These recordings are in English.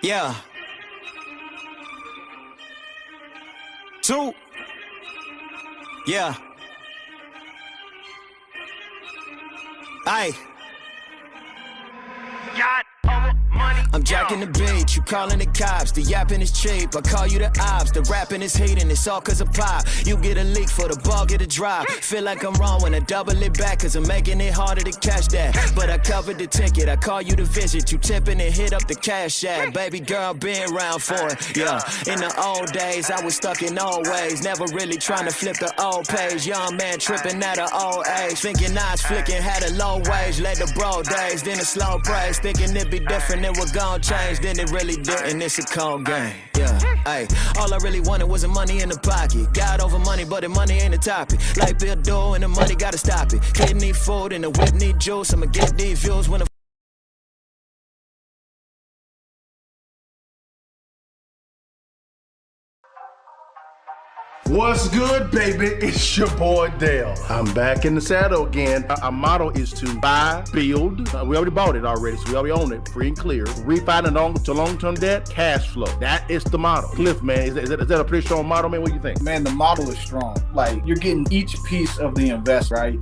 Yeah. Two. Yeah. Aye. Got over money. I'm jacking the beat, you calling the cops. The yapping is cheap, I call you the ops. The rapping is hating, it's all cause of pop. You get a leak for the ball, get a drop. Feel like I'm wrong when I double it back, cause I'm making it harder to catch that. But I covered the ticket, I call you to visit. You tipping and hit up the cash app. Baby girl, been around for it. Yeah, in the old days, I was stuck in old ways. Never really trying to flip the old page. Young man tripping at an old age. Thinking I was flicking, had a low wage. Led the broad days, then a slow praise. Thinking it'd be different, it would gon' change. Then it really didn't, it's a cold game. Yeah, ayy. All I really wanted was the money in the pocket. Got over money, but the money ain't a topic. Like Bill Doe and the money gotta stop it. Kid need food and the whip need juice. I'ma get these views when the What's good, baby? It's your boy Dale. I'm back in the saddle again. Our motto is to buy, build. We already bought it already, so we already own it, free and clear. Refinance to long-term debt, cash flow. That is the motto. Cliff, man, is that a pretty strong motto, man? What do you think? Man, the model is strong. Like, you're getting each piece of the invest, right?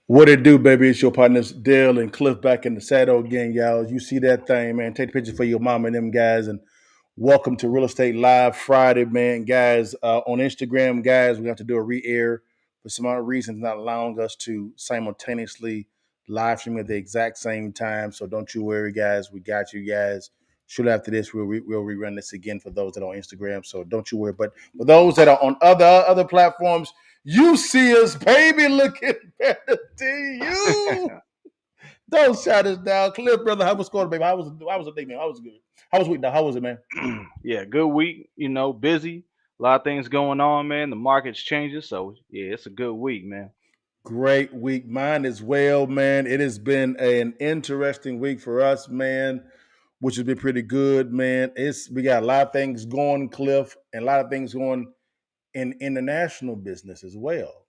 What it do, baby? It's your partners Dale and Cliff back in the saddle again, y'all. You see that thing, man. Take the picture for your mama and them guys, and welcome to Real Estate Live Friday, man. Guys, on Instagram, guys, we have to do a re-air for some other reasons not allowing us to simultaneously live stream at the exact same time. So don't you worry, guys. We got you guys. Shoot, after this, we'll rerun this again for those that are on Instagram. So don't you worry. But for those that are on other platforms, you see us, baby, looking better to you. Don't shout us down. Cliff, brother, how was going, baby? How was the day, man? How was it good? How was week now? How was it, man? Yeah, good week. Busy. A lot of things going on, man. The market's changing, so yeah, it's a good week, man. Great week. Mine as well, man. It has been an interesting week for us, man, which has been pretty good, man. We got a lot of things going, Cliff, and a lot of things going in international business as well.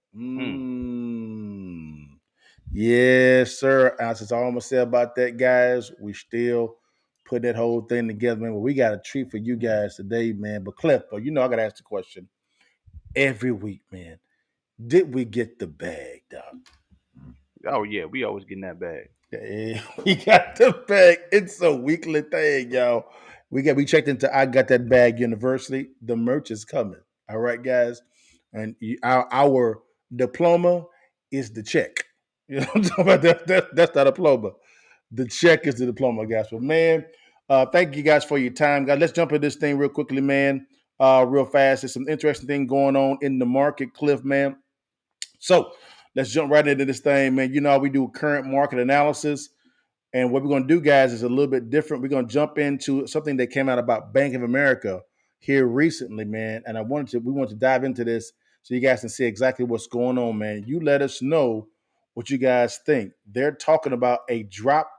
Yes, sir. That's all I'm gonna say about that, guys. We still put that whole thing together, man. But we got a treat for you guys today, man. But Cliff, I gotta ask the question every week, man. Did we get the bag, dog? Oh yeah, we always getting that bag. Yeah, we got the bag. It's a weekly thing, y'all. We checked into I Got That Bag University. The merch is coming. All right, guys. And our diploma is the check. You know what I'm talking about? That's not a diploma. The check is the diploma, guys. But man, thank you guys for your time, guys. Let's jump into this thing real quickly, man. Real fast. There's some interesting thing going on in the market, Cliff, man. So let's jump right into this thing, man. You know how we do current market analysis. And what we're going to do, guys, is a little bit different. We're going to jump into something that came out about Bank of America here recently, man. And we wanted to dive into this so you guys can see exactly what's going on, man. You let us know what you guys think. They're talking about a drop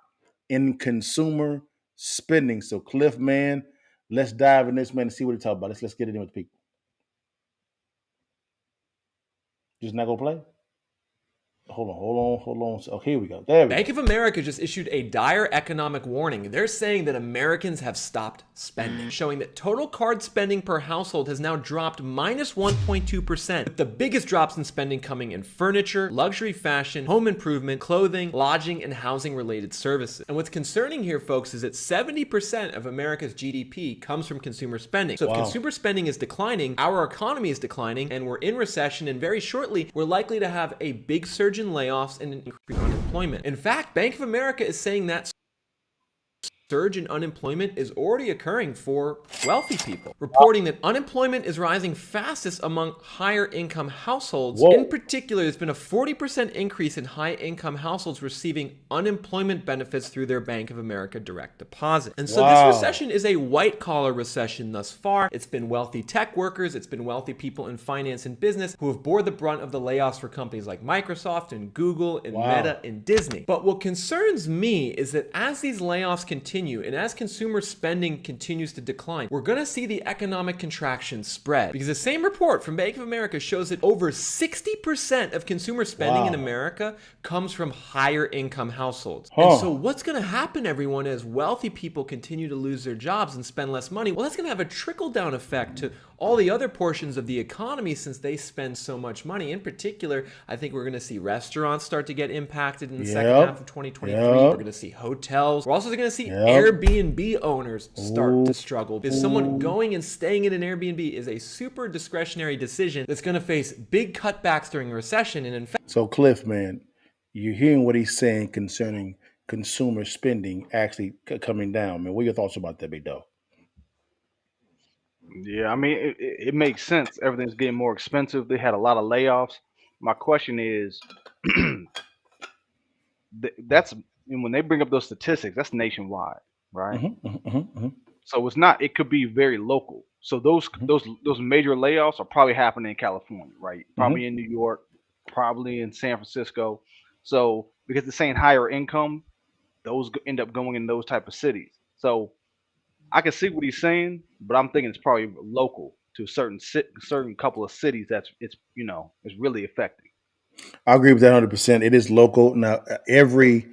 in consumer spending. So, Cliff, man, let's dive in this, man, and see what they talk about. Let's get it in with people. Just not going to play? Hold on. Oh, here we go. There we go. Bank of America just issued a dire economic warning. They're saying that Americans have stopped spending, showing that total card spending per household has now dropped minus 1.2%, with the biggest drops in spending coming in furniture, luxury fashion, home improvement, clothing, lodging, and housing-related services. And what's concerning here, folks, is that 70% of America's GDP comes from consumer spending. So if consumer spending is declining, our economy is declining, and we're in recession, and very shortly, we're likely to have a big surge in layoffs and an increase in unemployment. In fact, Bank of America is saying that surge in unemployment is already occurring for wealthy people, reporting that unemployment is rising fastest among higher income households. In particular, there's been a 40% increase in high income households receiving unemployment benefits through their Bank of America direct deposit. And so this recession is a white collar recession thus far. It's been wealthy tech workers, it's been wealthy people in finance and business who have bore the brunt of the layoffs for companies like Microsoft and Google and Meta and Disney. But what concerns me is that as these layoffs continue continue, and as consumer spending continues to decline, we're going to see the economic contraction spread. Because the same report from Bank of America shows that over 60% of consumer spending in America comes from higher income households. And so what's going to happen, everyone, as wealthy people continue to lose their jobs and spend less money? Well, that's going to have a trickle-down effect to all the other portions of the economy since they spend so much money. In particular, I think we're going to see restaurants start to get impacted in the second half of 2023. We're going to see hotels. We're also going to see Airbnb owners start to struggle because someone going and staying in an Airbnb is a super discretionary decision that's going to face big cutbacks during a recession. And in fact, So, Cliff, man, you're hearing what he's saying concerning consumer spending actually coming down. Man, what are your thoughts about that, big dog? Yeah, I mean, it makes sense. Everything's getting more expensive. They had a lot of layoffs. My question is, that's and when they bring up those statistics, that's nationwide, right? So it's not. It could be very local. So those major layoffs are probably happening in California, right? Probably in New York, probably in San Francisco. So because it's saying higher income, those end up going in those type of cities. So I can see what he's saying, but I'm thinking it's probably local to a certain couple of cities it's really affecting. I agree with that 100%. It is local. Now, every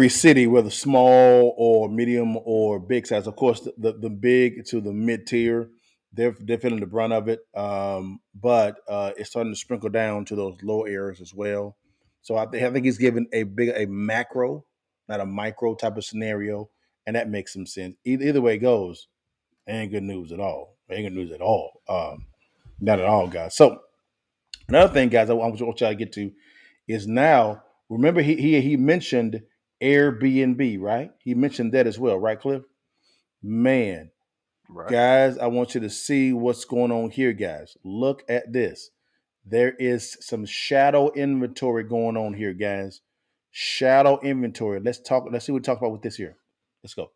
city, whether small or medium or big size, of course, the big to the mid tier, they're feeling the brunt of it. But it's starting to sprinkle down to those low areas as well. So I think he's given a macro, not a micro type of scenario, and that makes some sense. Either way it goes, ain't good news at all. Ain't good news at all. Not at all, guys. So another thing, guys, I want y'all to get to is now. Remember, he mentioned Airbnb, right? He mentioned that as well, right, Cliff? Man, Right. guys, I want you to see what's going on here, guys. Look at this. There is some shadow inventory going on here, guys. Shadow inventory. Let's see what we talk about with this here. Let's go.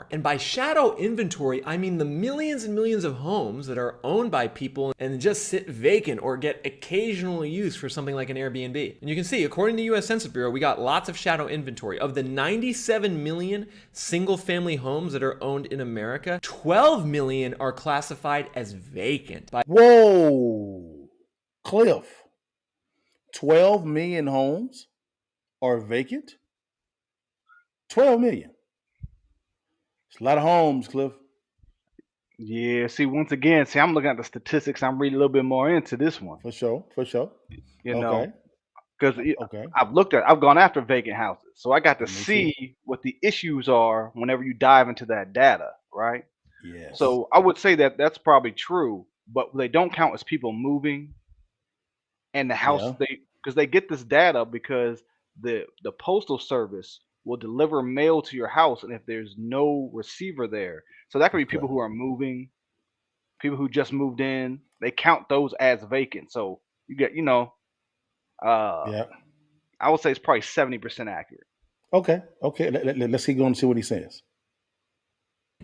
And by shadow inventory, I mean the millions and millions of homes that are owned by people and just sit vacant or get occasional use for something like an Airbnb. And you can see, according to the US Census Bureau, we got lots of shadow inventory. Of the 97 million single-family homes that are owned in America, 12 million are classified as vacant. Whoa, Cliff. 12 million homes are vacant? 12 million. It's a lot of homes, Cliff. Yeah. See, once again, I'm looking at the statistics. I'm reading a little bit more into this one. For sure. You know, Okay. because Okay. I've gone after vacant houses, so I got to Me too. see what the issues are whenever you dive into that data, right? Yes. So I would say that that's probably true, but they don't count as people moving and the house Yeah. because they get this data because the postal service will deliver mail to your house, and if there's no receiver there, so that could be people Okay. who are moving, people who just moved in, they count those as vacant. So you get, uh, Yeah. I would say it's probably 70% accurate. Okay. Let's keep going and see what he says.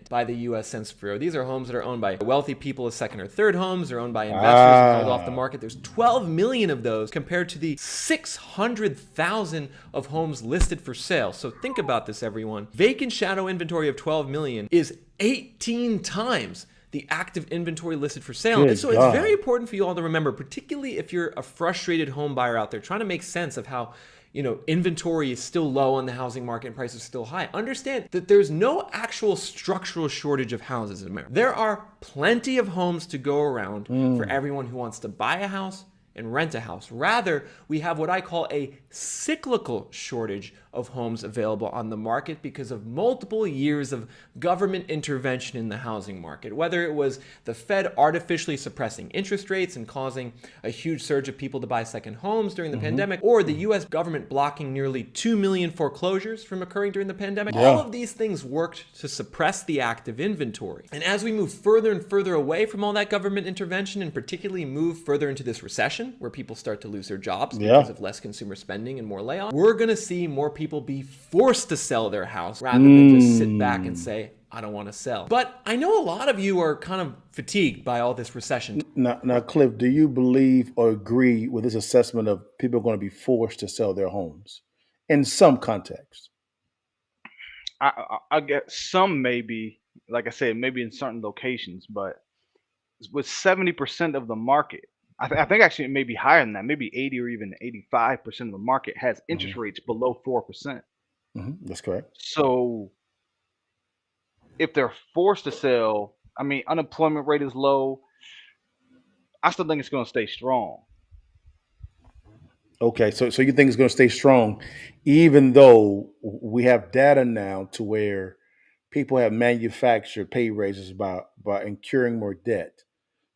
By the US Census Bureau. These are homes that are owned by wealthy people as second or third homes. They're owned by investors and held off the market. There's 12 million of those compared to the 600,000 of homes listed for sale. So think about this, everyone. Vacant shadow inventory of 12 million is 18 times the active inventory listed for sale. Good And so God. it's very important for you all to remember, particularly if you're a frustrated home buyer out there trying to make sense of how inventory is still low on the housing market and prices are still high. Understand that there's no actual structural shortage of houses in America. There are plenty of homes to go around for everyone who wants to buy a house and rent a house. Rather, we have what I call a cyclical shortage of homes available on the market because of multiple years of government intervention in the housing market. Whether it was the Fed artificially suppressing interest rates and causing a huge surge of people to buy second homes during the pandemic, or the US government blocking nearly 2 million foreclosures from occurring during the pandemic, all of these things worked to suppress the active inventory. And as we move further and further away from all that government intervention, and particularly move further into this recession where people start to lose their jobs because of less consumer spending and more layoffs, we're going to see more people be forced to sell their house rather than just sit back and say, I don't want to sell. But I know a lot of you are kind of fatigued by all this recession. Now, Cliff, do you believe or agree with this assessment of people are going to be forced to sell their homes in some context? I get some maybe, like I said, maybe in certain locations, but with 70% of the market, I think actually it may be higher than that, maybe 80 or even 85% of the market has interest rates below 4%. That's correct. So if they're forced to sell, I mean, unemployment rate is low. I still think it's going to stay strong. Okay, so you think it's going to stay strong, even though we have data now to where people have manufactured pay raises by incurring more debt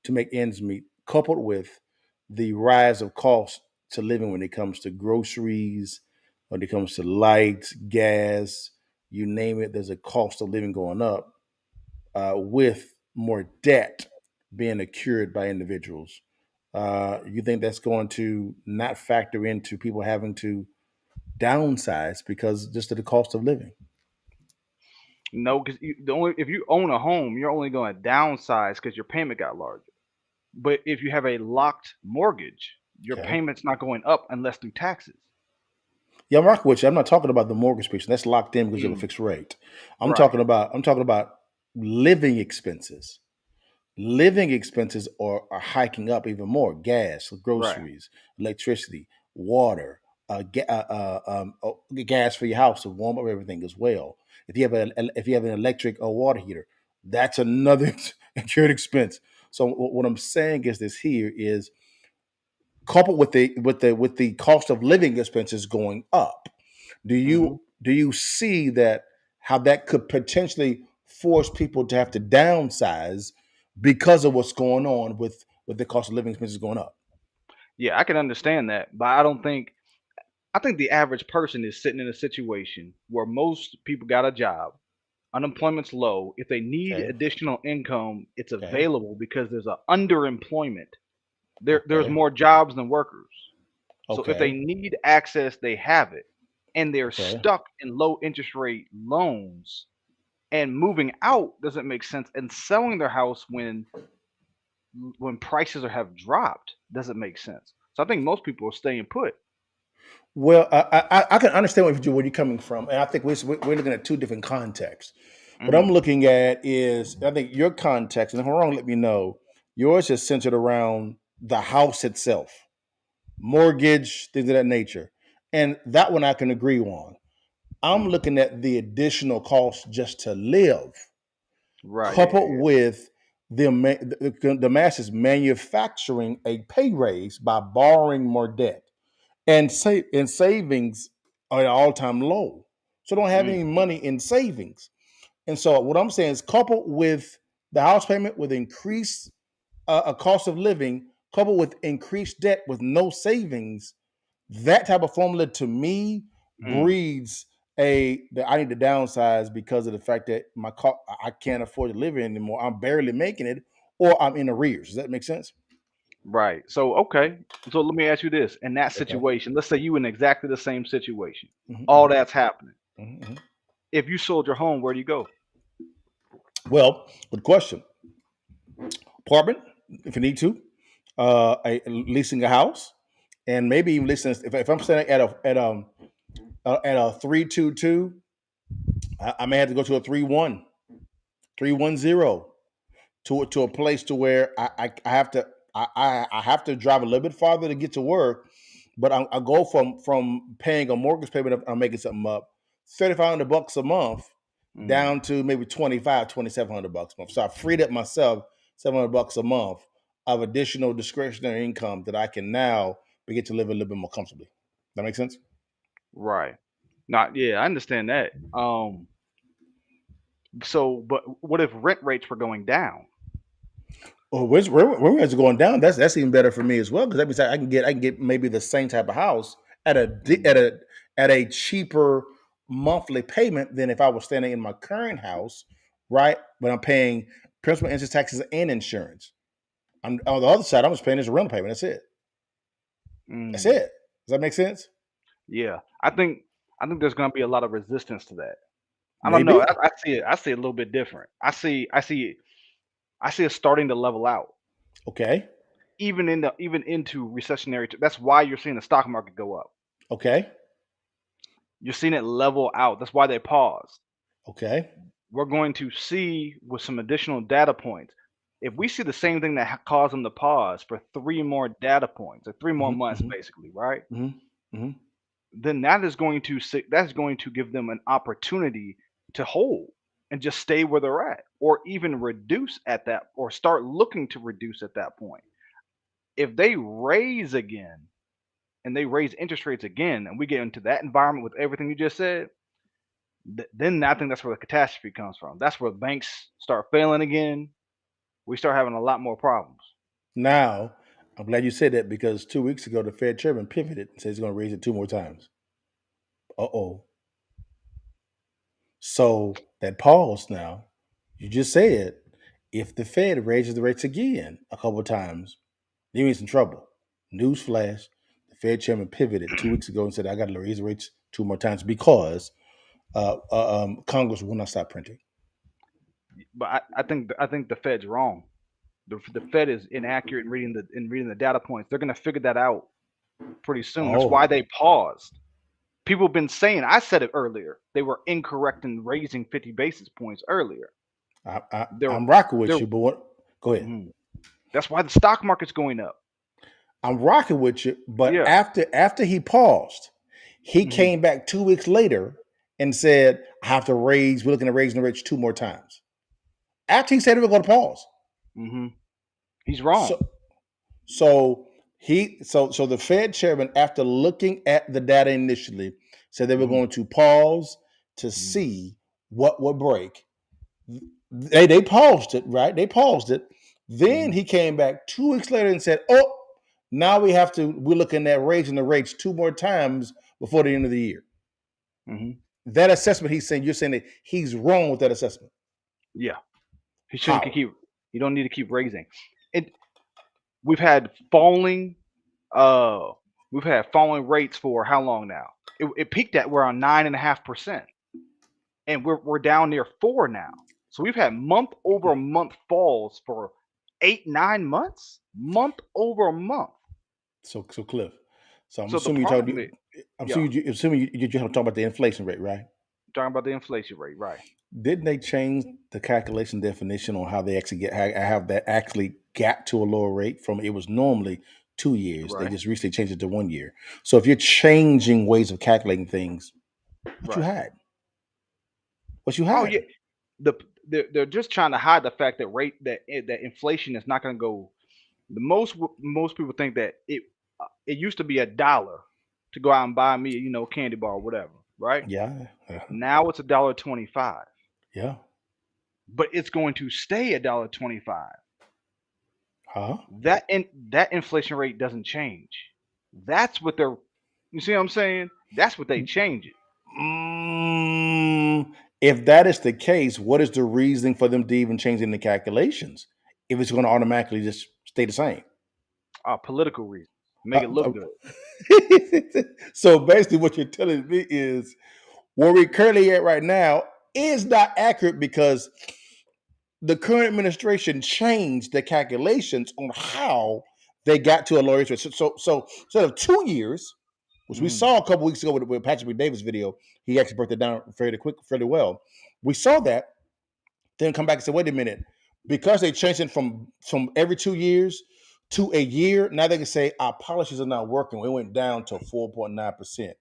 to make ends meet, coupled with the rise of cost to living when it comes to groceries, when it comes to lights, gas, you name it. There's a cost of living going up with more debt being accrued by individuals. You think that's going to not factor into people having to downsize because just of the cost of living? No, because if you own a home, you're only going to downsize because your payment got larger. But if you have a locked mortgage, your Okay. payment's not going up unless through taxes. Yeah, I'm rocking with you. I'm not talking about the mortgage piece. That's locked in because you have a Mm, fixed rate. right. I'm talking about living expenses. Living expenses are hiking up even more. Gas, Right. groceries, electricity, water, gas for your house to warm up everything as well. If you have an electric or water heater, that's another incurred expense. So what I'm saying is this here is coupled with the cost of living expenses going up. Do Hmm. you see that how that could potentially force people to have to downsize because of what's going on with the cost of living expenses going up? Yeah, I can understand that, but I think the average person is sitting in a situation where most people got a job, unemployment's low. If they need Okay. additional income, it's Okay. available because there's a underemployment. There's Okay. more jobs than workers. So if they Okay. need access, they have it. And they're Okay. stuck in low interest rate loans. And moving out doesn't make sense. And selling their house when prices have dropped doesn't make sense. So I think most people are staying put. Well, I can understand where you're coming from, and I think we're looking at two different contexts. What I'm Hmm. looking at is, I think your context, and if I'm wrong, let me know. Yours is centered around the house itself, mortgage, things of that nature, and that one I can agree on. I'm Hmm. looking at the additional cost just to live, Right. Yeah. coupled Yeah. with the masses manufacturing a pay raise by borrowing more debt and savings are at all time low. So don't have any Mm. money in savings. And so what I'm saying is coupled with the house payment with increased a cost of living, coupled with increased debt with no savings, that type of formula to me Mm. breeds that I need to downsize because of the fact that I can't afford to live here anymore. I'm barely making it, or I'm in arrears. Does that make sense? Right. So okay. So let me ask you this: in that Okay. situation, let's say you in exactly the same situation, all Mhm, that's happening. mhm, mhm. If you sold your home, where do you go? Well, good question. Apartment, if you need to, leasing a house, and maybe even leasing. If I'm staying at a 322, I may have to go to a 310 to a place to where I have to I have to drive a little bit farther to get to work, but I go from paying a mortgage payment if I'm making something up, $3,500 a month Mm. down to maybe 2,700 bucks a month. So I freed up myself $700 a month of additional discretionary income that I can now begin to live a little bit more comfortably. That makes sense? Right. Not. Yeah, I understand that. So, but what if rent rates were going down? Well, where it's going down, that's even better for me as well because that means I can get maybe the same type of house at a di- Mm. at a cheaper monthly payment than if I was standing in my current house, right? But I'm paying principal, interest, taxes, and insurance. I'm on the other side. I'm just paying this rental payment. That's it. That's Mm. it. Does that make sense? Yeah. I think there's going to be a lot of resistance to that. I don't know. Maybe. I see it. I see it a little bit different. I see it starting to level out. Okay. Even into recessionary. That's why you're seeing the stock market go up. Okay. You're seeing it level out. That's why they paused. Okay. We're going to see with some additional data points. If we see the same thing that caused them to pause for 3 more data points or 3 more Mm-hmm, months, mm-hmm, basically, right? mm-hmm. Then that's going to give them an opportunity to hold and just stay where they're at, or even reduce at that, or start looking to reduce at that point. If they raise again and they raise interest rates again, and we get into that environment with everything you just said, then I think that's where the catastrophe comes from. That's where banks start failing again. We start having a lot more problems. Now, I'm glad you said that because 2 weeks ago, the Fed chairman pivoted and said he's going to raise it 2 more times. Uh-oh. So that pause now, you just said, if the Fed raises the rates again a couple of times, you're in some trouble. Newsflash, the Fed chairman pivoted 2 weeks ago and said, I got to raise the rates 2 more times because Congress will not stop printing. But I think the Fed's wrong. The Fed is inaccurate in reading the data points. They're going to figure that out pretty soon. That's why Oh, they paused. People have been saying, I said it earlier, they were incorrect in raising 50 basis points earlier. They're, I'm rocking with they're, you, but what? Go ahead. mhm. That's why the stock market's going up. I'm rocking with you, but Yeah. after he paused, he Mhm. came back 2 weeks later and said, I have to raise, we're looking at raising the rates 2 more times. After he said we were going to pause. Mhm. He's wrong. So the Fed chairman, after looking at the data initially, said they were Mhm. going to pause to Mhm. see what would break. They paused it, right? They paused it. Then Mhm. he came back 2 weeks later and said, oh, now we're looking at raising the rates 2 more times before the end of the year. Mhm. That assessment you're saying that he's wrong with that assessment. Yeah. He shouldn't How? keep. You don't need to keep raising. We've had falling uh rates for how long now? It peaked at around 9.5%, and we're down near 4 now. So we've had month over month falls for 8-9 months, month over month. So Cliff. So I'm So the assuming you're problem talking. is, I'm yeah, assuming you talking about the inflation rate, right? talking about the inflation rate, right? Didn't they change the calculation definition on how they actually have that actually got to a lower rate from it was normally 2 years. They Right, just recently changed it to 1 year. So if you're changing ways of calculating things, what you right. had? What you Oh had? yeah, the they're just trying to hide the fact that that inflation is not going to go. Most people think that it used to be $1 to go out and buy me, a candy bar or whatever, right? Yeah. Now it's $1.25, Yeah. but it's going to stay $1.25. Huh? That inflation rate doesn't change. That's what they're. You see what I'm saying? That's what they change it If that is the case, what is the reasoning for them to even changing the calculations if it's going to automatically just stay the same? political reasons. Make it Uh, look uh, good. so basically, what you're telling me is where we're currently at right now is not accurate because the current administration changed the calculations on how they got to a lower interest rate. So instead of 2 years, which we Mhm. saw a couple weeks ago with Patrick B. Davis video, he actually broke that down fairly well. We saw that, then come back and say, wait a minute, because they changed it from every 2 years to a year, now they can say our policies are not working. We went down to 4.9%.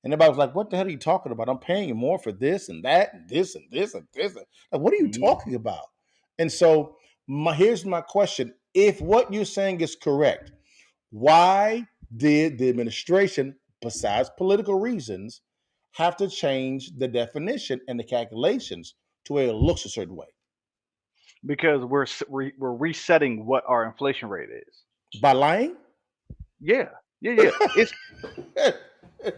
And everybody was like, what the hell are you talking about? I'm paying you more for this and that and this and this and this. Like, what are you Mhm. talking about? And so here's my question. If what you're saying is correct, why did the administration, besides political reasons, have to change the definition and the calculations to where it looks a certain way? Because we're resetting what our inflation rate is. By lying? Yeah, yeah. It's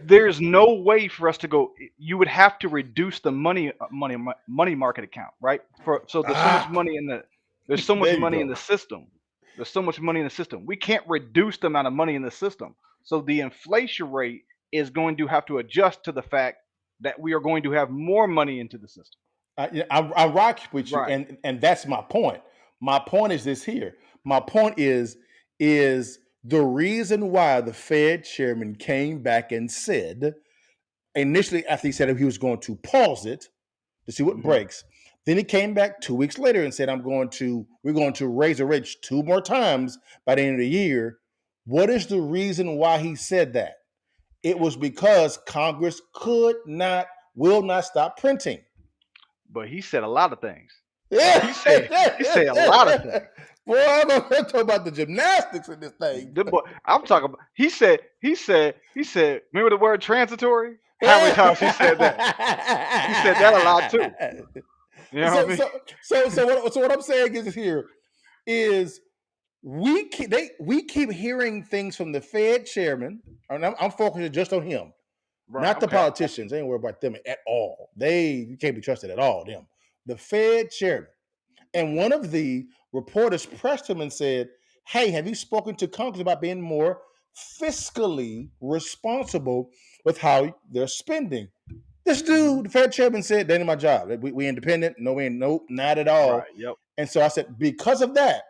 There's no way for us to go. You would have to reduce the money market account, right? So there's so much Ah, money there's so much there you money in go. the system. There's so much money in the system. We can't reduce the amount of money in the system. So the inflation rate is going to have to adjust to the fact that we are going to have more money into the system. I rock with you, Right. and that's my point. My point is this here. My point is the reason why the Fed chairman came back and said initially after he said he was going to pause it, to see what breaks. Then he came back 2 weeks later and said, we're going to raise the rates 2 more times by the end of the year. What is the reason why he said that? It was because Congress will not stop printing. But he said a lot of things. Yeah. He said a lot of things. Boy, I'm going to talk about the gymnastics in this thing. I'm talking about. He said. Remember the word transitory? How many times he said that? He said that a lot too. You know what I mean? So what I'm saying is we keep hearing things from the Fed chairman, and I'm focusing just on him, not the politicians. I ain't worried about them at all. You can't be trusted at all. Them, the Fed chairman, and one of the reporters pressed him and said, "Hey, have you spoken to Congress about being more fiscally responsible with how they're spending?" This dude, the Fed chairman, said, "That ain't my job. We independent. No, we ain't. Nope, not at all." Right, yep. And so I said, because of that,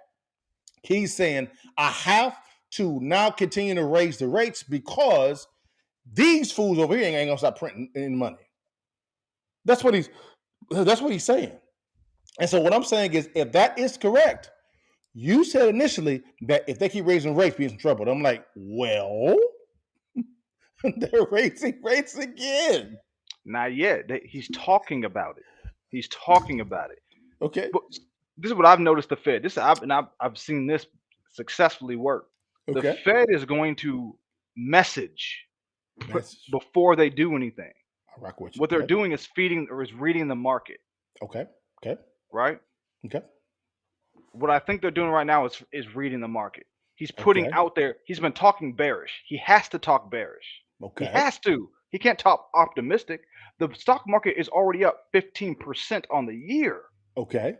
he's saying I have to now continue to raise the rates because these fools over here ain't gonna stop printing any money. That's what he's saying. And so what I'm saying is, if that is correct, you said initially that if they keep raising rates, we're in trouble. I'm like, well, they're raising rates again. Not yet. He's talking about it. Okay. But this is what I've noticed the Fed. I've seen this successfully work. Okay. The Fed is going to message before they do anything. I'll rock with you. What they're doing is reading the market. Okay. Right? Okay. What I think they're doing right now is reading the market. He's putting out there. He's been talking bearish. He has to talk bearish. Okay. He has to. He can't talk optimistic. The stock market is already up 15% on the year. Okay.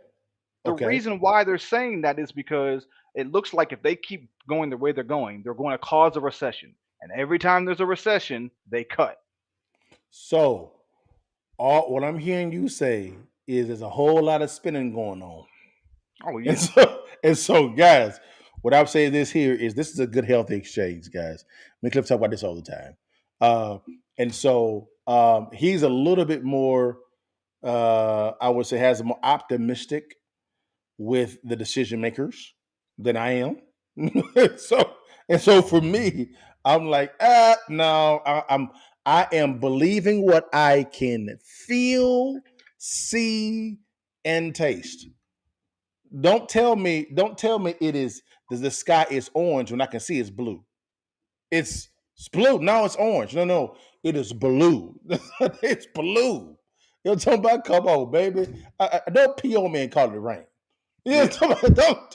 The reason why they're saying that is because it looks like if they keep going the way they're going to cause a recession. And every time there's a recession, they cut. So, what I'm hearing you say is there's a whole lot of spinning going on. Oh, yeah. And so, guys, what I'm saying this is a good, healthy exchange, guys. Me and Cliff talk about this all the time. And so he's a little bit more, I would say, has a more optimistic with the decision makers than I am. So for me, I'm like, no, I am believing what I can feel, see, and taste. Don't tell me the sky is orange when I can see it's blue. It's blue. No, it's orange. No, it is blue. It's blue. You're talking about, come on, baby. Don't pee on me and call it rain. Yeah, don't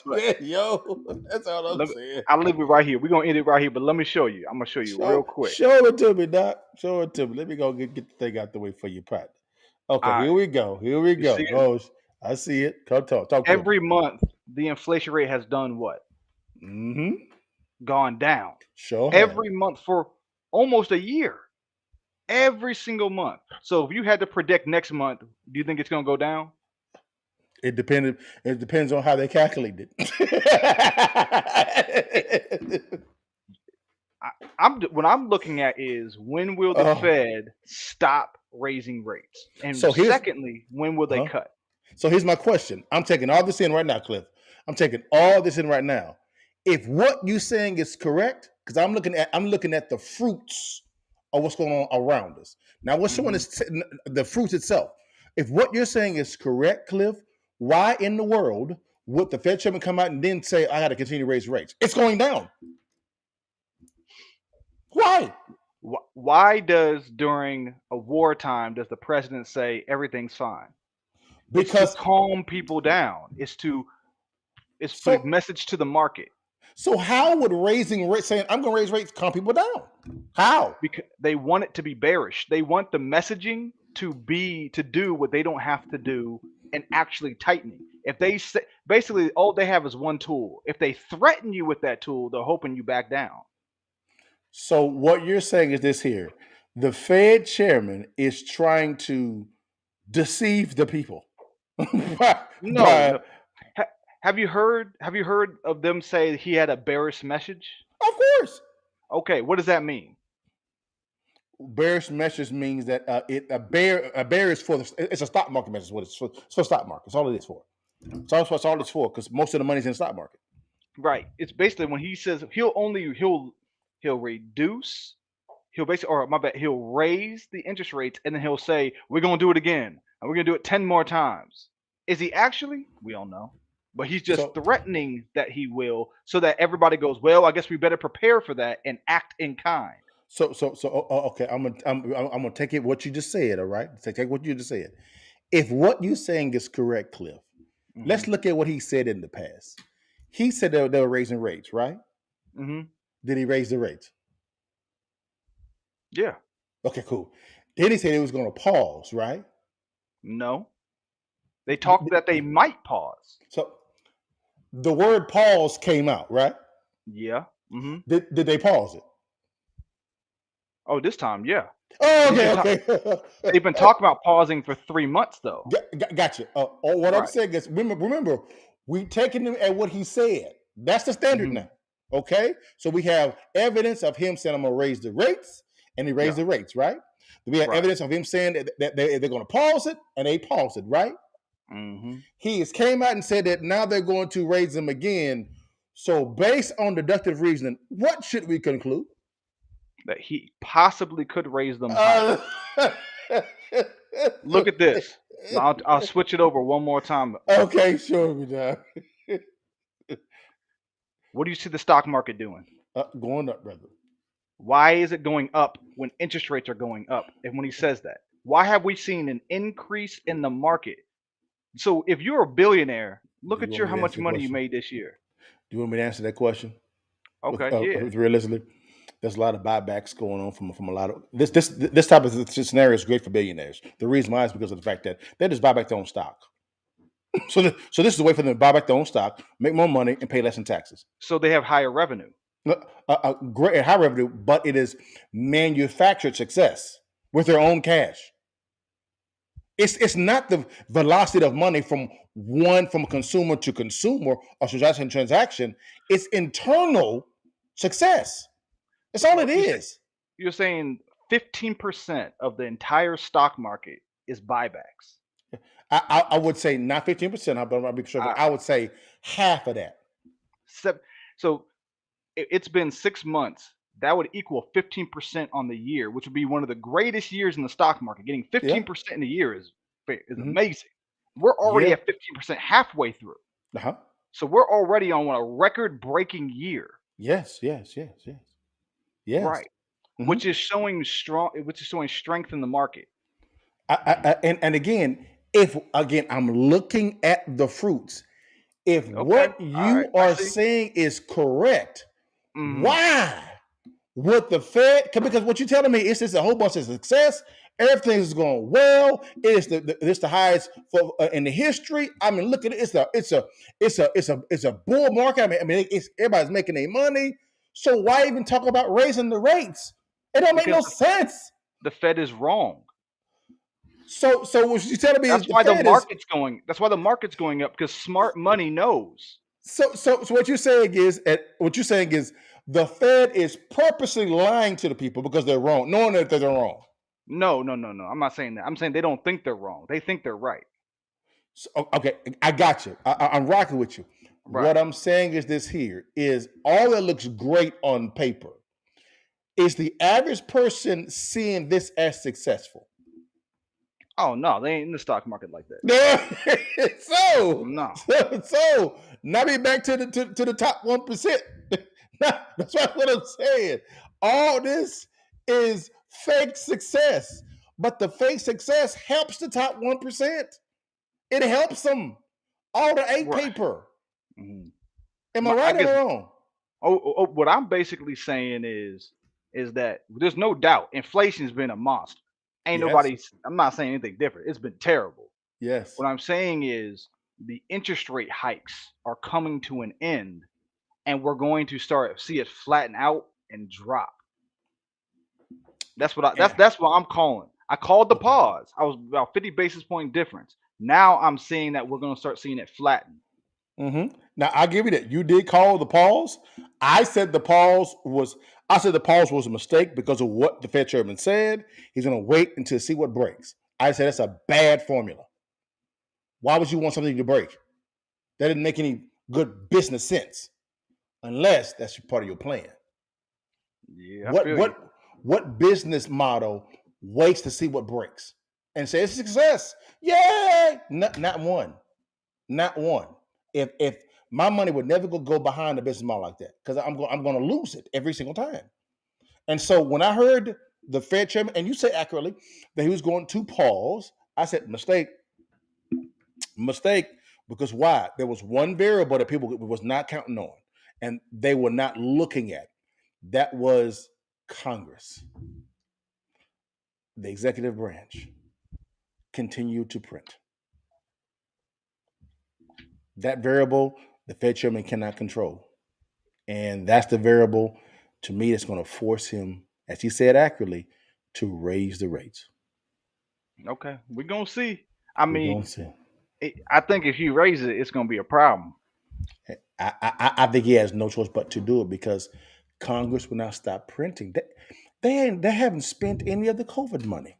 do it, yo. That's all I'm saying. I'll leave it right here. We're going to end it right here, but let me show you. I'm going to show you real quick. Show it to me, Doc. Show it to me. Let me go get the thing out the way for you, Pat. Okay, here we go. Oh, I see it. Talk Every month, the inflation rate has done what? Mm-hmm. Gone down. Sure. Every month for almost a year. Every single month. So if you had to predict next month, do you think it's going to go down? It depends on how they calculate it. What I'm looking at is when will the Fed stop raising rates? And secondly, when will they cut? So here's my question. I'm taking all this in right now, Cliff. I'm taking all this in right now. If what you're saying is correct, because I'm looking at the fruits of what's going on around us. Now, what's showing is the fruits itself. If what you're saying is correct, Cliff, why in the world would the Fed chairman come out and then say, I got to continue to raise rates? It's going down. Why? Why does during a wartime does the president say everything's fine? Because to calm people down. It's for a message to the market. So how would raising rates, saying I'm going to raise rates, calm people down? How? Because they want it to be bearish. They want the messaging to do what they don't have to do and actually tightening. If they say, basically all they have is one tool. If they threaten you with that tool, they're hoping you back down. So what you're saying is this here. The Fed chairman is trying to deceive the people. No. Have you heard of them say he had a bearish message? Of course. Okay, what does that mean? bearish measures means that a bear is for it's a stock market measure. What it's for stock market. That's all it is for. That's all it's for because most of the money's in the stock market. Right. It's basically when he says he'll reduce, he'll raise the interest rates, and then he'll say we're gonna do it again, and we're gonna do it 10 more times. Is he actually? We don't know. But he's just threatening that he will, so that everybody goes, well, I guess we better prepare for that and act in kind. So okay, I'm gonna take it what you just said. All right, take what you just said. If what you're saying is correct, Cliff, let's look at what he said in the past. He said they were raising rates, right? Mm-hmm. Did he raise the rates? Yeah. Okay, cool. Then he said he was going to pause, right? No. They talked that they might pause. So the word pause came out, right? Yeah. Mm-hmm. Did they pause it? Oh, this time, yeah. Oh, okay. They've been talking about pausing for 3 months, though. Gotcha. What I'm saying is, remember, we taking him at what he said. That's the standard now. Okay? So we have evidence of him saying, I'm going to raise the rates, and he raised the rates, right? We have evidence of him saying that they're going to pause it, and they paused it, right? Mm-hmm. He has came out and said that now they're going to raise them again. So based on deductive reasoning, what should we conclude? That he possibly could raise them higher. Look at this. I'll switch it over one more time. Okay, show me that. What do you see the stock market doing? Going up, brother. Why is it going up when interest rates are going up? And when he says that, why have we seen an increase in the market? So if you're a billionaire, look at how much money you made this year. Do you want me to answer that question? Okay, realistically, there's a lot of buybacks going on from a lot of this type of scenario is great for billionaires. The reason why is because of the fact that they just buy back their own stock. So this is a way for them to buy back their own stock, make more money, and pay less in taxes. So they have higher revenue. Great high revenue, but it is manufactured success with their own cash. It's not the velocity of money from consumer to consumer or transaction to transaction. It's internal success. That's all it is. You're saying 15% of the entire stock market is buybacks. I would say not 15%. I'll be sure. I would say half of that. So it's been 6 months. That would equal 15% on the year, which would be one of the greatest years in the stock market. Getting 15% in a year is amazing. We're already at 15% halfway through. So we're already on a record-breaking year. Yes. Right. Which is showing strength in the market. And again, I'm looking at the fruits. If what you are saying is correct, why would the Fed? Because what you're telling me is this a whole bunch of success. Everything is going well. It's the highest in the history. I mean, look at it. It's a bull market. I mean, everybody's making their money. So why even talk about raising the rates? It don't make no sense. The Fed is wrong. So what you're telling me that's is why the market's going. That's why the market's going up, because smart money knows. So what you're saying is the Fed is purposely lying to the people because they're wrong, knowing that they're wrong. No. I'm not saying that. I'm saying they don't think they're wrong. They think they're right. So, okay, I got you. I'm rocking with you. Right. What I'm saying is this here is all that looks great on paper. Is the average person seeing this as successful? Oh no, they ain't in the stock market like that. So now be back to the top 1%. That's what I'm saying. All this is fake success, but the fake success helps the top 1%. It helps them. All the paper. Mm-hmm. Am I right or wrong? What I'm basically saying is that there's no doubt inflation's been a monster. I'm not saying anything different. It's been terrible. Yes. What I'm saying is the interest rate hikes are coming to an end, and we're going to see it flatten out and drop. That's what I'm calling. I called the pause. I was about 50 basis point difference. Now I'm seeing that we're going to start seeing it flatten. Mm-hmm. Now I'll give you that. You did call the pause. I said the pause was a mistake because of what the Fed chairman said. He's going to wait until see what breaks. I said that's a bad formula. Why would you want something to break? That didn't make any good business sense, unless that's part of your plan. Yeah, I feel you. What business model waits to see what breaks and say it's a success? Yay! Not one. If my money would never go behind a business model like that, because I'm going to lose it every single time. And so when I heard the Fed chairman, and you say accurately that he was going to pause, I said mistake, because why? There was one variable that people was not counting on, and they were not looking at. That was Congress. The executive branch continued to print. That variable, the Fed chairman cannot control. And that's the variable, to me, that's going to force him, as he said accurately, to raise the rates. Okay, we're going to see. I We're mean, gonna see. I think if you raise it, it's going to be a problem. I think he has no choice but to do it because Congress will not stop printing. They haven't spent any of the COVID money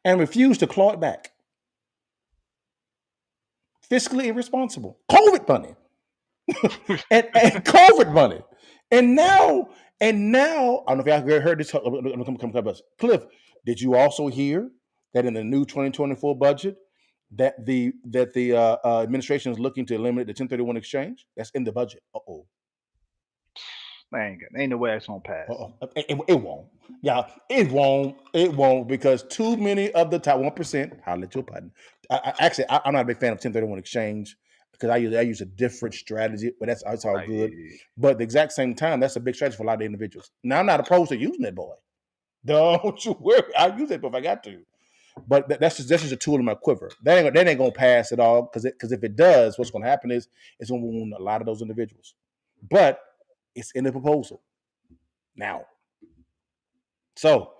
and refuse to claw it back. Fiscally irresponsible. COVID money. and COVID money. And now, I don't know if y'all heard this. Cliff, did you also hear that in the new 2024 budget that the administration is looking to eliminate the 1031 exchange? That's in the budget. Ain't no way that's gonna pass. It won't. Yeah, it won't because too many of the top 1%. I'll let you pardon. I'm not a big fan of 1031 exchange because I use a different strategy, but that's all good. But at the exact same time, that's a big strategy for a lot of individuals. Now, I'm not opposed to using it, boy. Don't you worry. I'll use it if I got to. But that's just a tool in my quiver. That ain't gonna pass at all because if it does, what's gonna happen is it's gonna wound a lot of those individuals. But it's in the proposal now. So,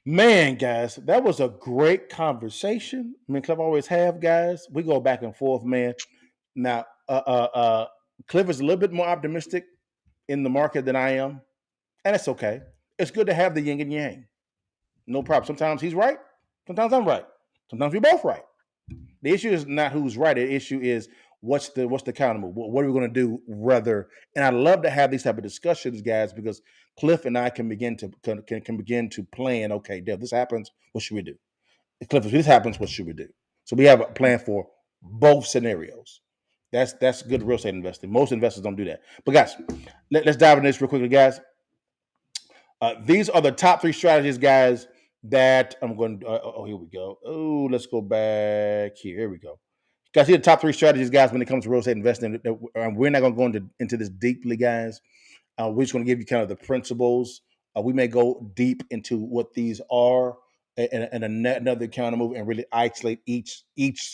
man, guys, that was a great conversation. I mean, Cliff always have, guys. We go back and forth, man. Now, Cliff is a little bit more optimistic in the market than I am, and it's okay. It's good to have the yin and yang. No problem. Sometimes he's right. Sometimes I'm right. Sometimes we're both right. The issue is not who's right. The issue is what's the counter move? What are we going to do? Rather, and I love to have these type of discussions, guys, because Cliff and I can begin to plan. Okay, Dale, this happens. What should we do? Cliff, if this happens, what should we do? So we have a plan for both scenarios. That's good real estate investing. Most investors don't do that. But guys, let's dive into this real quickly, guys. These are the top 3 strategies, guys, that I'm going to, here we go. Oh, let's go back here. Here we go. Guys, here are the top 3 strategies, guys, when it comes to real estate investing. We're not going to go into this deeply, guys. We're just going to give you kind of the principles. We may go deep into what these are and another counter move and really isolate each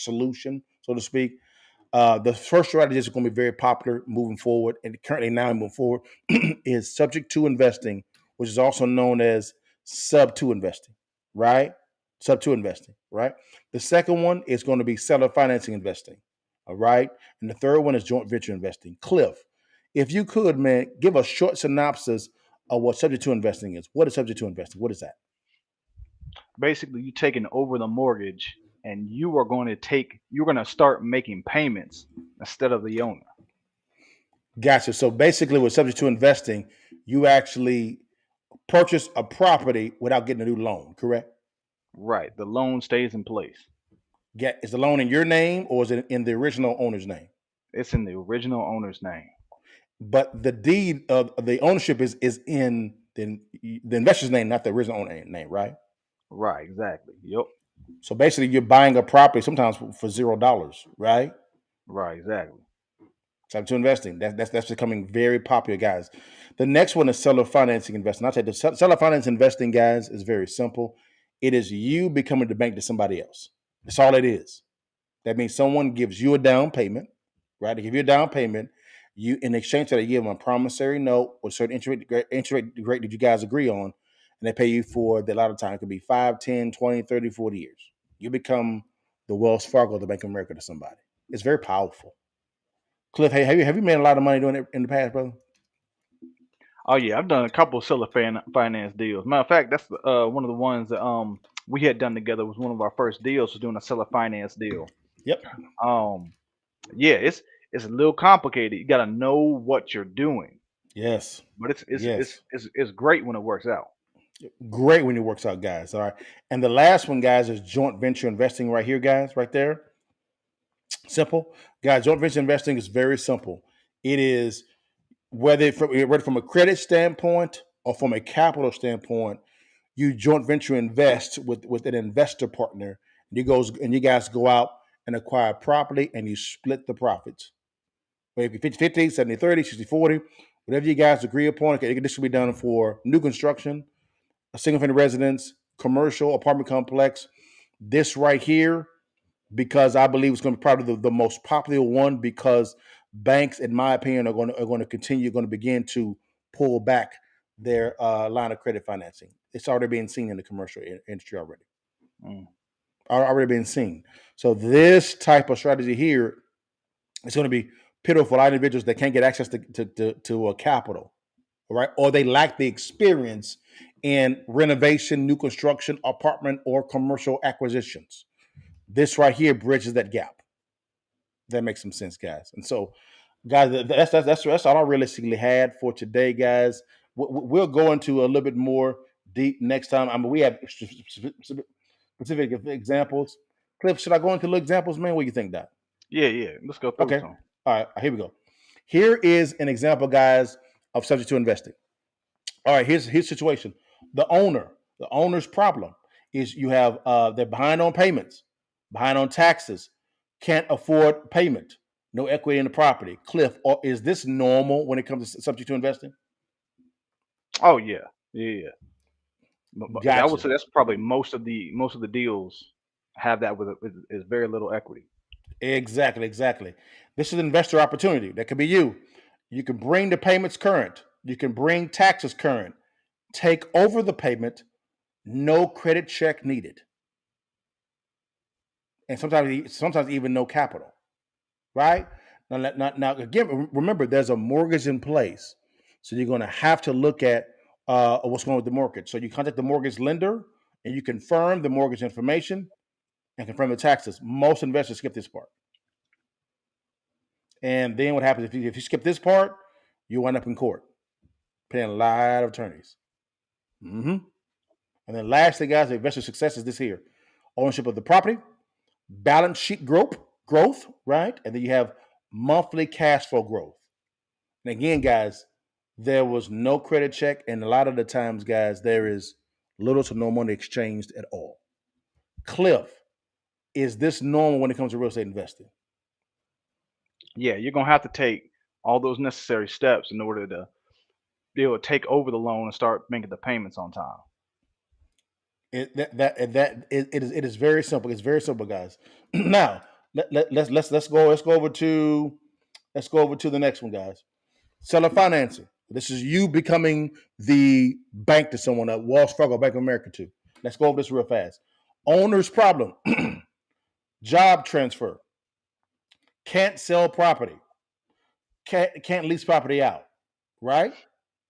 solution, so to speak. The first strategy is going to be very popular moving forward, and currently now moving forward is subject to investing, which is also known as sub 2 investing, right? Sub 2 investing, right? The second one is going to be seller financing investing, all right? And the third one is joint venture investing. Cliff, if you could, man, give a short synopsis of what subject to investing is. What is subject to investing? What is that? Basically, you taking over the mortgage and you're going to start making payments instead of the owner. Gotcha. So basically with subject to investing, you actually purchase a property without getting a new loan, correct? Right. The loan stays in place. Is the loan in your name or is it in the original owner's name? It's in the original owner's name. But the deed of the ownership is in the investor's name, not the original owner name, right? Right, exactly. Yep. So basically you're buying a property sometimes for $0, right? Right, exactly. Subject to investing. That's becoming very popular, guys. The next one is seller financing investing. I'll tell you, the seller finance investing, guys, is very simple. It is you becoming the bank to somebody else. That's all it is. That means someone gives you a down payment, right? They give you a down payment. You, in exchange for that, you give them a promissory note with certain interest rate that you guys agree on, and they pay you for a lot of time. It could be 5, 10, 20, 30, 40 years. You become the Wells Fargo, the Bank of America to somebody. It's very powerful. Cliff, hey, have you made a lot of money doing it in the past, brother? Oh yeah, I've done a couple of seller finance deals. Matter of fact, that's one of the ones that we had done together. Was one of our first deals was doing a seller finance deal. Yep. Yeah, it's a little complicated. You got to know what you're doing, Yes. but Yes. it's great when it works out. Great when it works out, guys. All right. And the last one, guys, is joint venture investing right here, guys, right there. Simple. Guys, joint venture investing is very simple. It is whether from a credit standpoint or from a capital standpoint, you joint venture invest with an investor partner. You guys go out and acquire property and you split the profits. Maybe 50-50, 70-30, 60-40, whatever you guys agree upon. Okay, this should be done for new construction, a single-family residence, commercial, apartment complex. This right here, because I believe it's going to be probably the most popular one, because banks, in my opinion, are going to begin to pull back their line of credit financing. It's already being seen in the commercial industry already. Already being seen. So this type of strategy here is going to be pivotal for a lot of individuals that can't get access to a capital, right? Or they lack the experience in renovation, new construction, apartment, or commercial acquisitions. This right here bridges that gap. That makes some sense, guys. And so, guys, that's all I realistically had for today, guys. We'll go into a little bit more deep next time. I mean, we have specific examples. Cliff, should I go into the examples, man? What do you think, Doc? Yeah. Let's go through some. All right, here we go. Here is an example, guys, of subject to investing. All right, here's his situation. The owner's problem is you have they're behind on payments, behind on taxes, can't afford payment, no equity in the property. Cliff, or is this normal when it comes to subject to investing? Oh yeah. But Gotcha. I would say that's probably most of the deals have that with is very little equity. Exactly. This is an investor opportunity. That could be you. You can bring the payments current. You can bring taxes current. Take over the payment. No credit check needed. And sometimes even no capital. Right? Now again, remember, there's a mortgage in place. So you're going to have to look at what's going on with the mortgage. So you contact the mortgage lender and you confirm the mortgage information and confirm the taxes. Most investors skip this part. And then what happens if you skip this part, you wind up in court, paying a lot of attorneys. And then lastly, guys, the investor success is this here: ownership of the property, balance sheet growth, right? And then you have monthly cash flow growth. And again, guys, there was no credit check, and a lot of the times, guys, there is little to no money exchanged at all. Cliff, is this normal when it comes to real estate investing? Yeah, you're gonna have to take all those necessary steps in order to be able to take over the loan and start making the payments on time. It is very simple. It's very simple, guys. Now let's go over to the next one, guys. Seller financing. This is you becoming the bank to someone at Wells Fargo, Bank of America too. Let's go over this real fast. Owner's problem. Job transfer. Can't sell property. Can't lease property out. Right?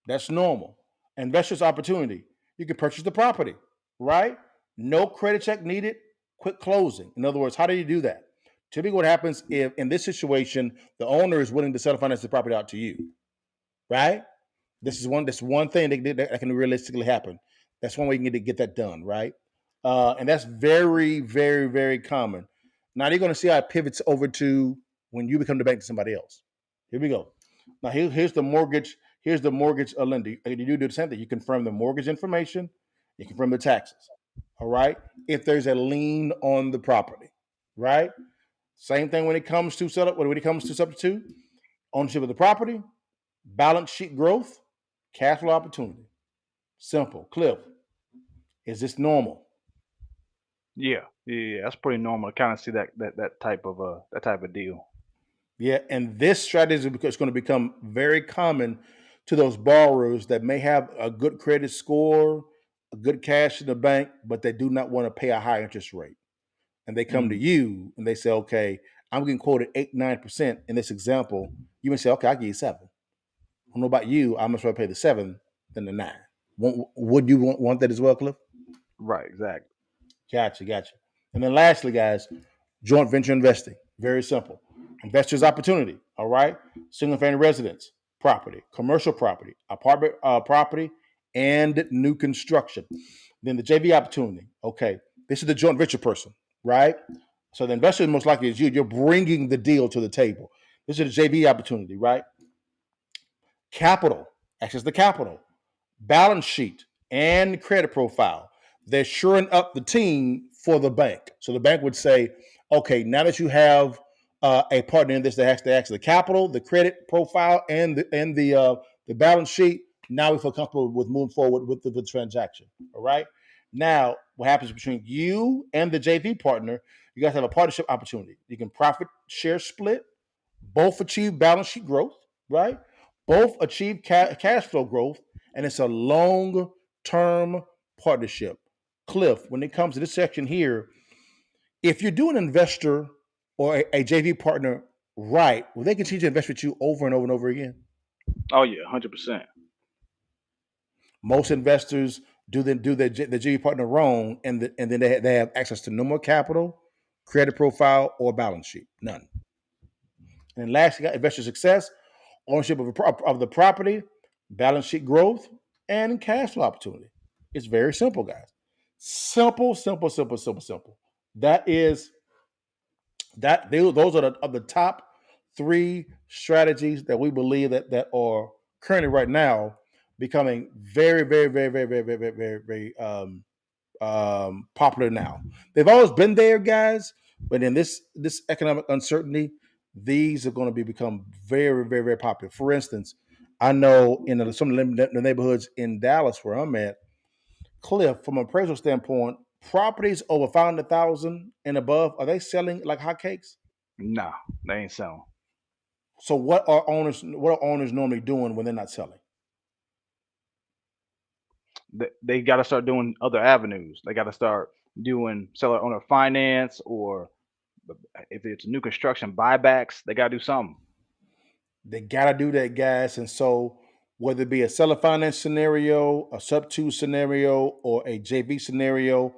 That's normal. Investor's opportunity. You can purchase the property. Right? No credit check needed. Quick closing. In other words, how do you do that? Typically what happens if in this situation, the owner is willing to sell finance the property out to you. Right? That's one thing that can realistically happen. That's one way you can get that done, right? And that's very, very, very common. Now you're going to see how it pivots over to when you become the bank to somebody else. Here we go. Now here's the mortgage. Here's the mortgage lender. You do the same thing. You confirm the mortgage information. You confirm the taxes. All right. If there's a lien on the property, right? Same thing when it comes to setup. When it comes to subject to ownership of the property, balance sheet growth, cash flow opportunity. Simple. Cliff, is this normal? Yeah, that's pretty normal to kind of see that type of deal. Yeah, and this strategy is going to become very common to those borrowers that may have a good credit score, a good cash in the bank, but they do not want to pay a high interest rate. And they come to you and they say, okay, I'm getting quoted 8-9% in this example, you may say, okay, I'll give you 7. I don't know about you. I'm much rather pay the 7 than the 9. Would you want that as well, Cliff? Right, exactly. Gotcha. And then lastly, guys, joint venture investing. Very simple. Investors opportunity. All right. Single family residence property, commercial property, apartment property, and new construction. Then the JV opportunity. Okay. This is the joint venture person, right? So the investor most likely is you. You're bringing the deal to the table. This is the JV opportunity, right? Capital, access to capital, balance sheet, and credit profile. They're shoring up the team for the bank. So the bank would say, okay, now that you have a partner in this that has to access the capital, the credit profile, and the balance sheet, now we feel comfortable with moving forward with the transaction. All right. Now, what happens between you and the JV partner? You guys have a partnership opportunity. You can profit share split. Both achieve balance sheet growth, right? Both achieve cash flow growth, and it's a long-term partnership. Cliff, when it comes to this section here, if you do an investor or a JV partner right, will they continue to invest with you over and over and over again? Oh yeah, 100%. Most investors do the JV partner wrong, and then they have access to no more capital, credit profile, or balance sheet. None. And lastly, investor success, ownership of the property, balance sheet growth, and cash flow opportunity. It's very simple, guys. Simple. That is that. Those are the top 3 strategies that we believe that are currently right now becoming very popular now. They've always been there, guys, but in this economic uncertainty, these are going to become very popular. For instance, I know in some of the neighborhoods in Dallas where I'm at, Cliff, from an appraisal standpoint, properties over 500,000 and above, are they selling like hotcakes? Nah, they ain't selling. So what are owners normally doing when they're not selling? They got to start doing other avenues. They got to start doing seller owner finance, or if it's new construction buybacks, they got to do something. They got to do that, guys. And so whether it be a seller finance scenario, a sub-2 scenario, or a JV scenario,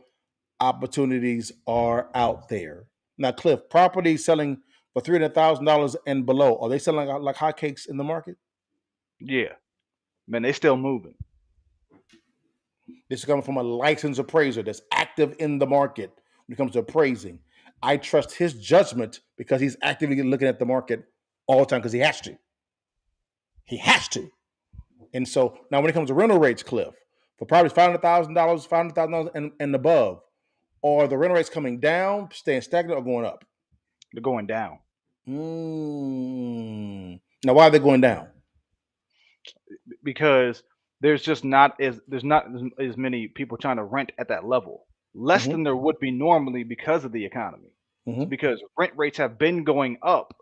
opportunities are out there. Now, Cliff, property selling for $300,000 and below, are they selling like hotcakes in the market? Yeah, man, they still moving. This is coming from a licensed appraiser that's active in the market when it comes to appraising. I trust his judgment because he's actively looking at the market all the time because he has to. He has to. And so now when it comes to rental rates, Cliff, for properties $500,000 and above, are the rental rates coming down, staying stagnant, or going up? They're going down. Now, why are they going down? Because there's not as many people trying to rent at that level. Less than there would be normally because of the economy. It's because rent rates have been going up,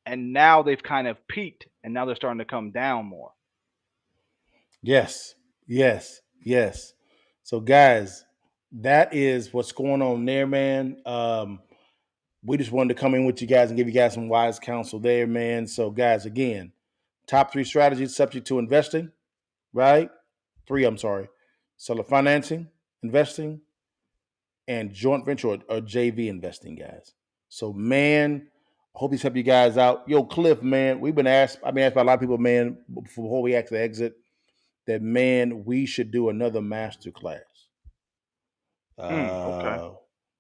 and now they've kind of peaked, and now they're starting to come down more. Yes. So, guys, that is what's going on there, man. We just wanted to come in with you guys and give you guys some wise counsel there, man. So, guys, again, top 3 strategies subject to investing, right? 3, I'm sorry. Seller financing, investing, and joint venture or JV investing, guys. So, man, I hope these help you guys out. Yo, Cliff, man, I've been asked by a lot of people, man, before we actually exit, that, man, we should do another master class. Okay.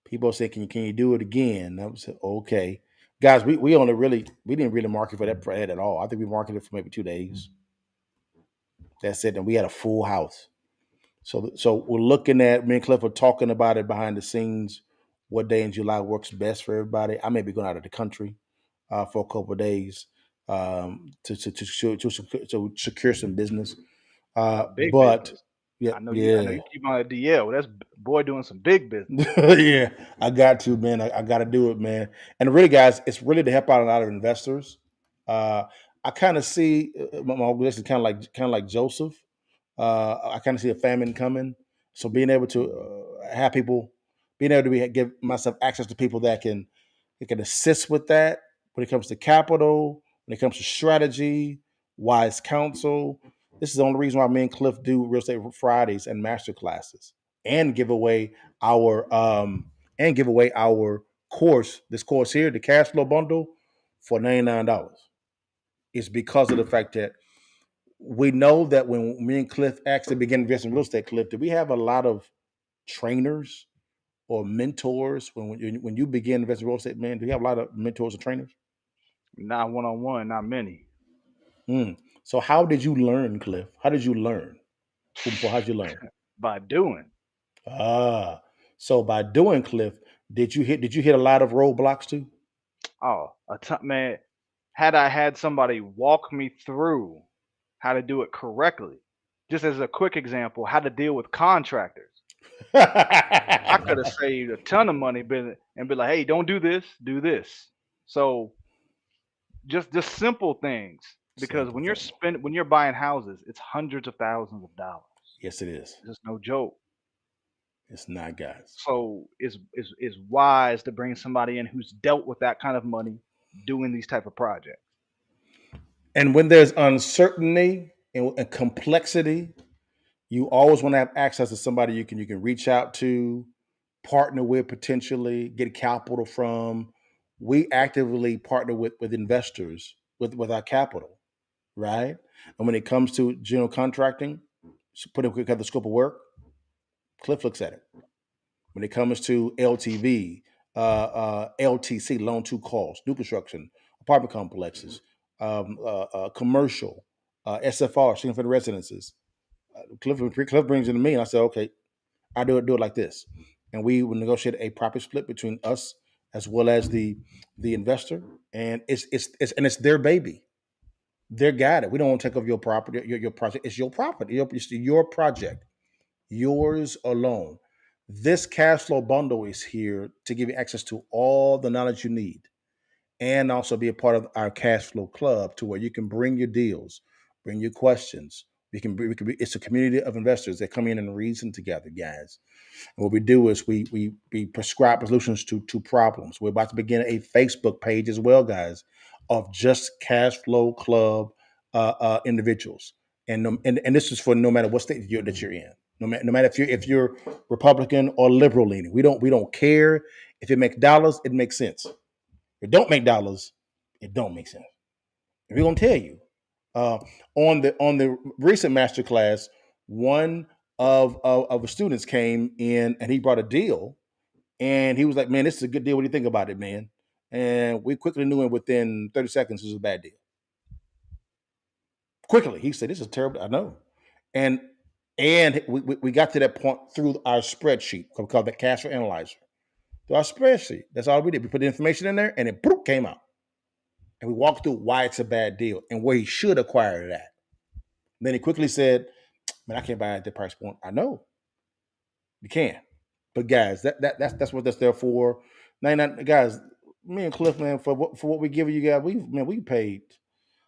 People say, can you do it again? I said, okay. Guys, we didn't really market for that at all. I think we marketed for maybe 2 days. That's it. And we had a full house. So we're looking at, me and Cliff are talking about it behind the scenes, what day in July works best for everybody. I may be going out of the country for a couple of days to secure some business. Business. Yeah, I know you keep on a DL. That's boy doing some big business. Yeah, I got to, man. I got to do it, man. And really, guys, it's really to help out a lot of investors. I kind of see my organization kind of like Joseph. I kind of see a famine coming. So being able to have people, being able to give myself access to people that can It can assist with that when it comes to capital, when it comes to strategy, wise counsel. This is the only reason why me and Cliff do Real Estate Fridays and master classes and give away our course, this course here, the cash flow bundle, for $99. It's because of the fact that we know that when me and Cliff actually began investing in real estate, Cliff, did we have a lot of trainers or mentors when you begin investing in real estate, man? Do you have a lot of mentors and trainers? Not one-on-one, not many. So how did you learn, Cliff? How did you learn? How did you learn? By doing. So by doing, Cliff, did you hit a lot of roadblocks too? Oh, man. Had I had somebody walk me through how to do it correctly, just as a quick example, how to deal with contractors, I could have saved a ton of money and be like, hey, don't do this, do this. So just simple things, because when you're buying houses, it's hundreds of thousands of dollars. Yes, it is. It's no joke. It's not, guys. So it's wise to bring somebody in who's dealt with that kind of money doing these type of projects. And when there's uncertainty and complexity, you always want to have access to somebody you can reach out to, partner with, potentially get capital from. We actively partner with investors with our capital, right? And when it comes to general contracting, put together the scope of work, Cliff looks at it. When it comes to LTV, LTC, loan to cost, new construction, apartment complexes, commercial, SFR, single family residences, Cliff brings it to me, and I said, okay, I do it like this, and we will negotiate a proper split between us as well as the investor, and it's their baby. They're got it. We don't want to take over your property, your project. It's your property, your project, yours alone. This cash flow bundle is here to give you access to all the knowledge you need, and also be a part of our cash flow club, to where you can bring your deals, bring your questions. It's a community of investors that come in and reason together, guys. And what we do is we prescribe solutions to problems. We're about to begin a Facebook page as well, guys, of just cash flow club individuals. And this is for no matter what state that you're in. No matter if you're Republican or liberal leaning, we don't care. If it makes dollars, it makes sense. If it don't make dollars, it don't make sense. And we're gonna tell you. On the recent masterclass, one of the students came in and he brought a deal, and he was like, "Man, this is a good deal. What do you think about it, man?" And we quickly knew him within 30 seconds it was a bad deal. Quickly, he said, "This is terrible." I know, and we got to that point through our spreadsheet called the cash flow analyzer. Through our spreadsheet, that's all we did. We put the information in there, and it came out. And we walked through why it's a bad deal and where he should acquire it at. And then he quickly said, "Man, I can't buy it at that price point." I know you can, but guys, that's what that's there for. 99 guys, me and Cliff, man, for what we give you guys, we paid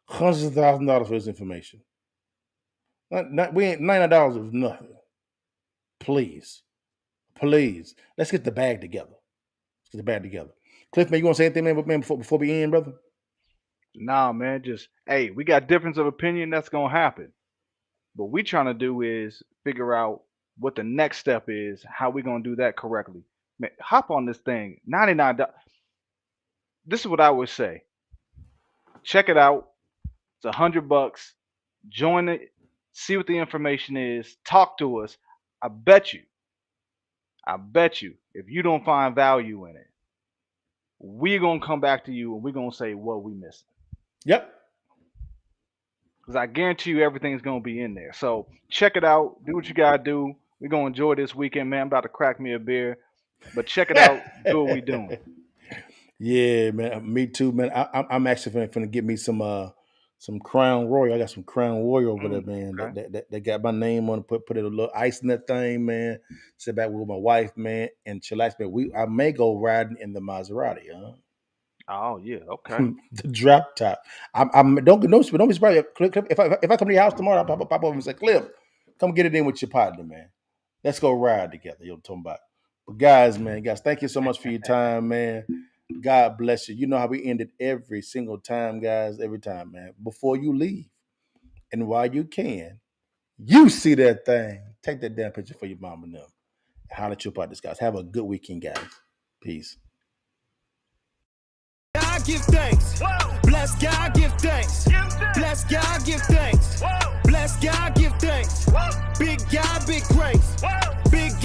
hundreds of $1,000s for this information. We ain't $99 of nothing. Please, let's get the bag together. Cliff, man, you want to say anything, man, before we end, brother? Nah, man, just, hey, we got difference of opinion. That's gonna happen. What we trying to do is figure out what the next step is, how we gonna do that correctly. Man, hop on this thing. $99. This is what I would say. Check it out. It's $100. Join it. See what the information is. Talk to us. I bet you, if you don't find value in it, we're gonna come back to you and we're gonna say what we missing. Yep. Because I guarantee you everything's going to be in there. So check it out. Do what you got to do. We're going to enjoy this weekend, man. I'm about to crack me a beer. But check it out. Do what we doing. Yeah, man. Me too, man. I'm actually going to get me some Crown Royal. I got some Crown Royal over there, man. Okay. That got my name on it. Put a little ice in that thing, man. Sit back with my wife, man, and chillax. Man, I may go riding in the Maserati, huh? Oh yeah, okay. The drop top. Don't be surprised. If I come to your house tomorrow, I'll pop over and say, "Cliff, come get it in with your partner, man. Let's go ride together." You're talking about. But guys, thank you so much for your time, man. God bless you. You know how we end it every single time, guys. Every time, man. Before you leave, and while you can, you see that thing. Take that damn picture for your mom and them. Holler at you about this, guys. Have a good weekend, guys. Peace. God give thanks. Bless God, give thanks. Bless God, give thanks. Bless God, give thanks. Big God, big grace.